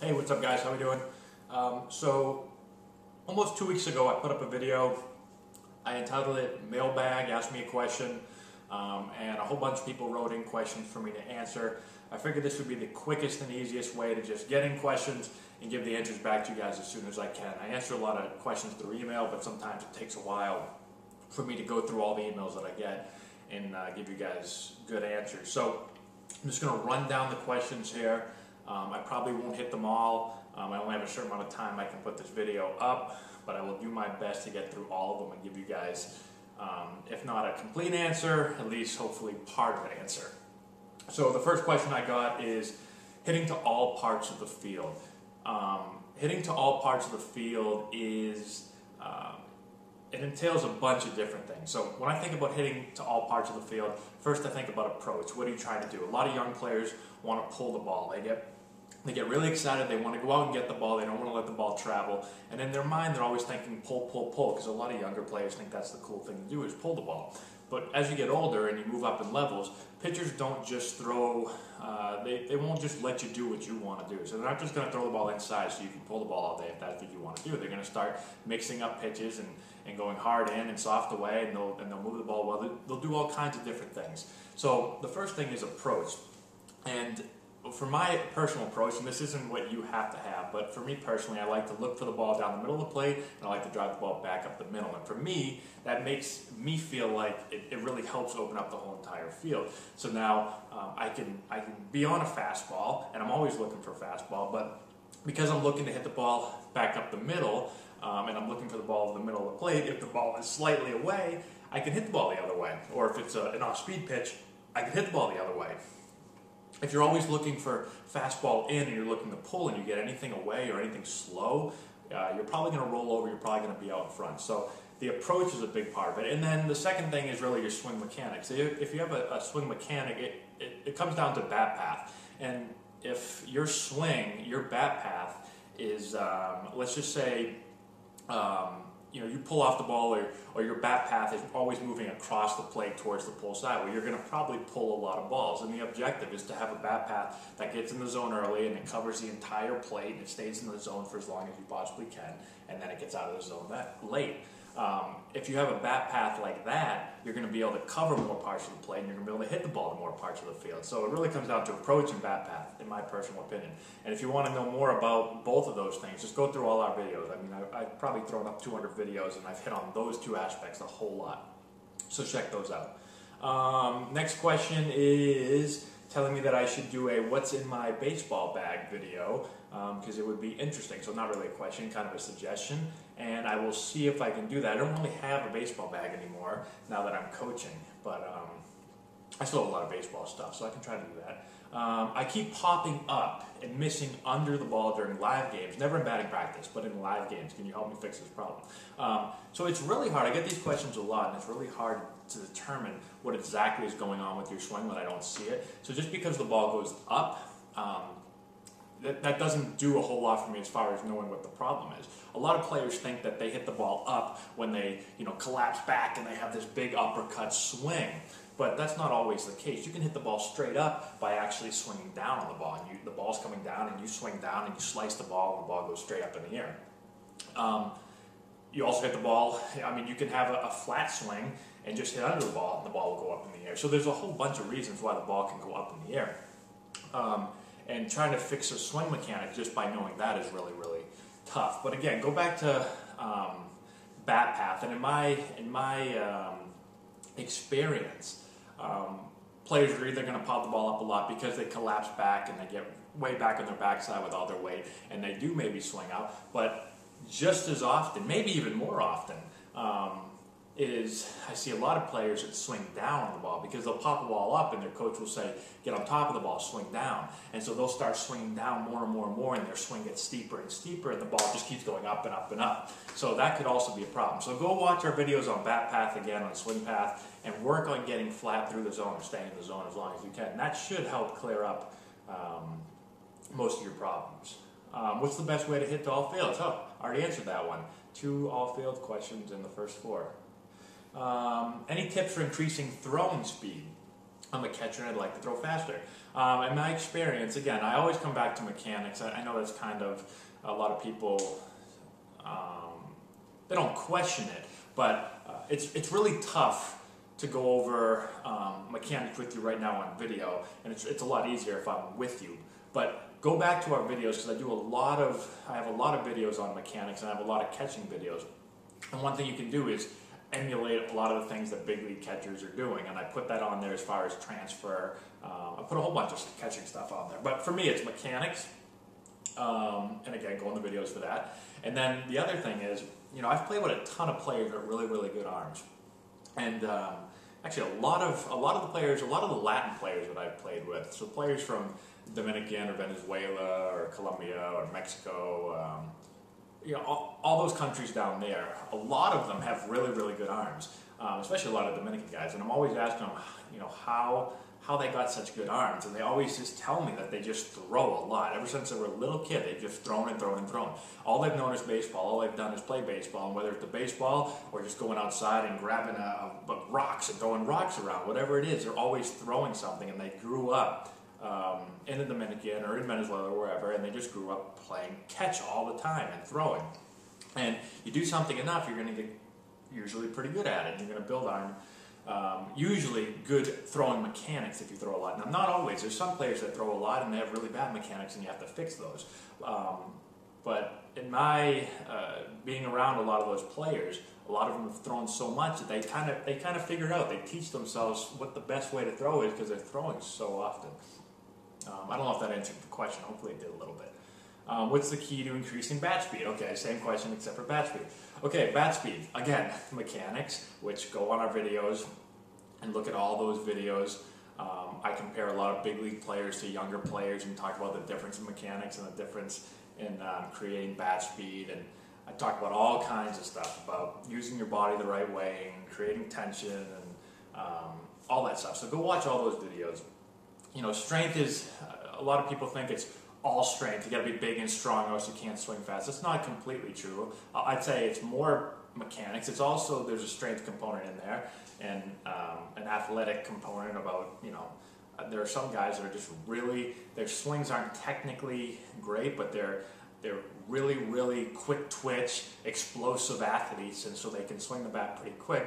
Hey, what's up guys, how we doing? So almost 2 weeks ago I put up a video. I entitled it Mailbag, Ask Me a Question, and a whole bunch of people wrote in questions for me to answer. I figured this would be the quickest and easiest way to just get in questions and give the answers back to you guys as soon as I can. I answer a lot of questions through email, but sometimes it takes a while for me to go through all the emails that I get and give you guys good answers. So I'm just going to run down the questions here. I probably won't hit them all. I only have a certain amount of time I can put this video up, but I will do my best to get through all of them and give you guys, if not a complete answer, at least hopefully part of an answer. So the first question I got is hitting to all parts of the field. Hitting to all parts of the field is, it entails a bunch of different things. So when I think about hitting to all parts of the field, first I think about approach. What are you trying to do? A lot of young players want to pull the ball. They get really excited, they want to go out and get the ball, they don't want to let the ball travel, and in their mind they're always thinking pull, pull, pull, because a lot of younger players think that's the cool thing to do is pull the ball. But as you get older and you move up in levels, pitchers don't just throw, they won't just let you do what you want to do. So they're not just going to throw the ball inside so you can pull the ball all day if that's what you want to do. They're going to start mixing up pitches and going hard in and soft away, and they'll move the ball well. They'll do all kinds of different things. So the first thing is approach. And for my personal approach, and this isn't what you have to have, but for me personally, I like to look for the ball down the middle of the plate, and I like to drive the ball back up the middle. And for me, that makes me feel like it really helps open up the whole entire field. So now I can be on a fastball, and I'm always looking for a fastball, but because I'm looking to hit the ball back up the middle, and I'm looking for the ball in the middle of the plate, if the ball is slightly away, I can hit the ball the other way. Or if it's an off-speed pitch, I can hit the ball the other way. If you're always looking for fastball in and you're looking to pull and you get anything away or anything slow, you're probably going to roll over, you're probably going to be out in front. So the approach is a big part of it. And then the second thing is really your swing mechanics. So if you have a swing mechanic, it comes down to bat path. And if your swing, your bat path is, let's just say, you pull off the ball or your bat path is always moving across the plate towards the pull side, where you're going to probably pull a lot of balls. And the objective is to have a bat path that gets in the zone early and it covers the entire plate and it stays in the zone for as long as you possibly can, and then it gets out of the zone that late. If you have a bat path like that, you're going to be able to cover more parts of the plate and you're going to be able to hit the ball to more parts of the field. So it really comes down to approach and bat path, in my personal opinion. And if you want to know more about both of those things, just go through all our videos. I mean, I've probably thrown up 200 videos and I've hit on those two aspects a whole lot. So check those out. Next question is telling me that I should do a what's in my baseball bag video, because it would be interesting. So not really a question, kind of a suggestion, and I will see if I can do that. I don't really have a baseball bag anymore now that I'm coaching, but I still have a lot of baseball stuff, so I can try to do that. I keep popping up and missing under the ball during live games, never in batting practice, but in live games. Can you help me fix this problem? So it's really hard. I get these questions a lot, and it's really hard to determine what exactly is going on with your swing when I don't see it. So just because the ball goes up, that doesn't do a whole lot for me as far as knowing what the problem is. A lot of players think that they hit the ball up when they collapse back and they have this big uppercut swing. But that's not always the case. You can hit the ball straight up by actually swinging down on the ball. And the ball's coming down and you swing down and you slice the ball and the ball goes straight up in the air. You also hit the ball, you can have a flat swing and just hit under the ball and the ball will go up in the air. So there's a whole bunch of reasons why the ball can go up in the air. And trying to fix a swing mechanic just by knowing that is really, really tough. But again, go back to bat path. And in my experience, players are either going to pop the ball up a lot because they collapse back and they get way back on their backside with all their weight, and they do maybe swing out. But just as often, maybe even more often, I see a lot of players that swing down on the ball because they'll pop the ball up and their coach will say, get on top of the ball, swing down. And so they'll start swinging down more and more and more, and their swing gets steeper and steeper, and the ball just keeps going up and up and up. So that could also be a problem. So go watch our videos on bat path again, on swing path, and work on getting flat through the zone and staying in the zone as long as you can. And that should help clear up most of your problems. What's the best way to hit to all fields? Oh, I already answered that one. 2 all-field questions in the first 4. Any tips for increasing throwing speed? I'm a catcher and I'd like to throw faster. In my experience, again, I always come back to mechanics. I know that's kind of, a lot of people, they don't question it, but it's really tough to go over mechanics with you right now on video, and it's a lot easier if I'm with you. But go back to our videos, because I have a lot of videos on mechanics, and I have a lot of catching videos. And one thing you can do is emulate a lot of the things that big league catchers are doing, and I put that on there as far as transfer. I put a whole bunch of catching stuff on there, but for me it's mechanics, and again, go in the videos for that. And then the other thing is, I've played with a ton of players with really, really good arms, and actually a lot of the players, a lot of the Latin players that I've played with, so players from Dominican or Venezuela or Colombia or Mexico, all those countries down there, a lot of them have really, really good arms, especially a lot of Dominican guys. And I'm always asking them, how they got such good arms. And they always just tell me that they just throw a lot. Ever since they were a little kid, they've just thrown and thrown and thrown. All they've known is baseball. All they've done is play baseball. And whether it's the baseball or just going outside and grabbing rocks and throwing rocks around, whatever it is, they're always throwing something. And they grew up in the Dominican or in Venezuela or wherever, and they just grew up playing catch all the time and throwing. And you do something enough, you're going to get usually pretty good at it. You're going to build on usually good throwing mechanics if you throw a lot. Now, not always. There's some players that throw a lot and they have really bad mechanics, and you have to fix those. But in my being around a lot of those players, a lot of them have thrown so much that they kind of figure out. They teach themselves what the best way to throw is because they're throwing so often. I don't know if that answered the question. Hopefully it did a little bit. What's the key to increasing bat speed? Okay, same question except for bat speed. Okay, bat speed. Again, mechanics, which go on our videos and look at all those videos. I compare a lot of big league players to younger players and talk about the difference in mechanics and the difference in creating bat speed. And I talk about all kinds of stuff about using your body the right way and creating tension and all that stuff. So go watch all those videos. Strength is, a lot of people think it's all strength. You got to be big and strong or else you can't swing fast. That's not completely true. I'd say it's more mechanics. It's also, there's a strength component in there and an athletic component about, there are some guys that are just really, their swings aren't technically great, but they're really, really quick twitch, explosive athletes, and so they can swing the bat pretty quick.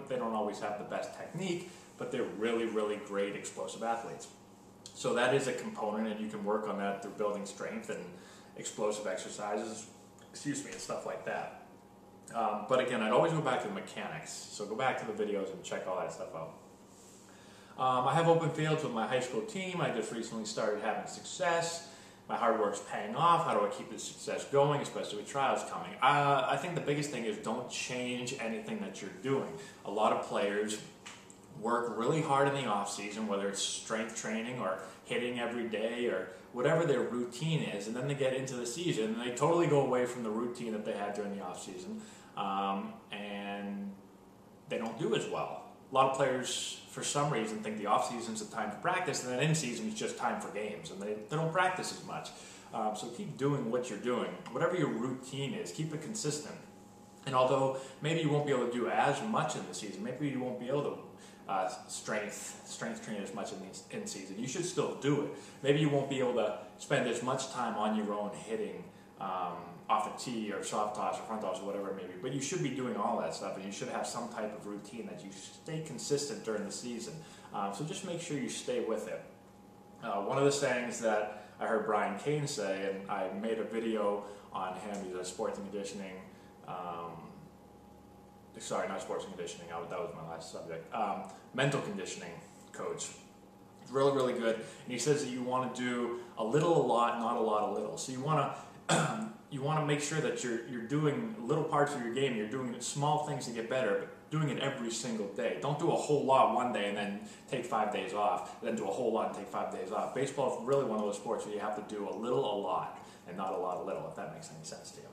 They don't always have the best technique, but they're really, really great explosive athletes. So that is a component, and you can work on that through building strength and explosive exercises, and stuff like that. But again, I'd always go back to the mechanics. So go back to the videos and check all that stuff out. I have open fields with my high school team. I just recently started having success. My hard work's paying off. How do I keep the success going, especially with trials coming? I think the biggest thing is don't change anything that you're doing. A lot of players work really hard in the off season, whether it's strength training or hitting every day or whatever their routine is, and then they get into the season and they totally go away from the routine that they had during the off season, and they don't do as well. A lot of players, for some reason, think the off season's the time to practice, and then in season is just time for games, and they don't practice as much. So keep doing what you're doing, whatever your routine is. Keep it consistent. And although maybe you won't be able to do as much in the season, maybe you won't be able to strength train as much in season, you should still do it. Maybe you won't be able to spend as much time on your own hitting off a tee or soft toss or front toss or whatever it may be, but you should be doing all that stuff, and you should have some type of routine that you stay consistent during the season. So just make sure you stay with it. One of the sayings that I heard Brian Kane say, and I made a video on him, he's a sports and conditioning sorry, not sports and conditioning, that was my last subject. Mental conditioning coach. It's really, really good. And he says that you want to do a little, a lot, not a lot, a little. So you want to make sure that you're doing little parts of your game, you're doing small things to get better, but doing it every single day. Don't do a whole lot one day and then take 5 days off, then do a whole lot and take 5 days off. Baseball is really one of those sports where you have to do a little, a lot, and not a lot, a little, if that makes any sense to you.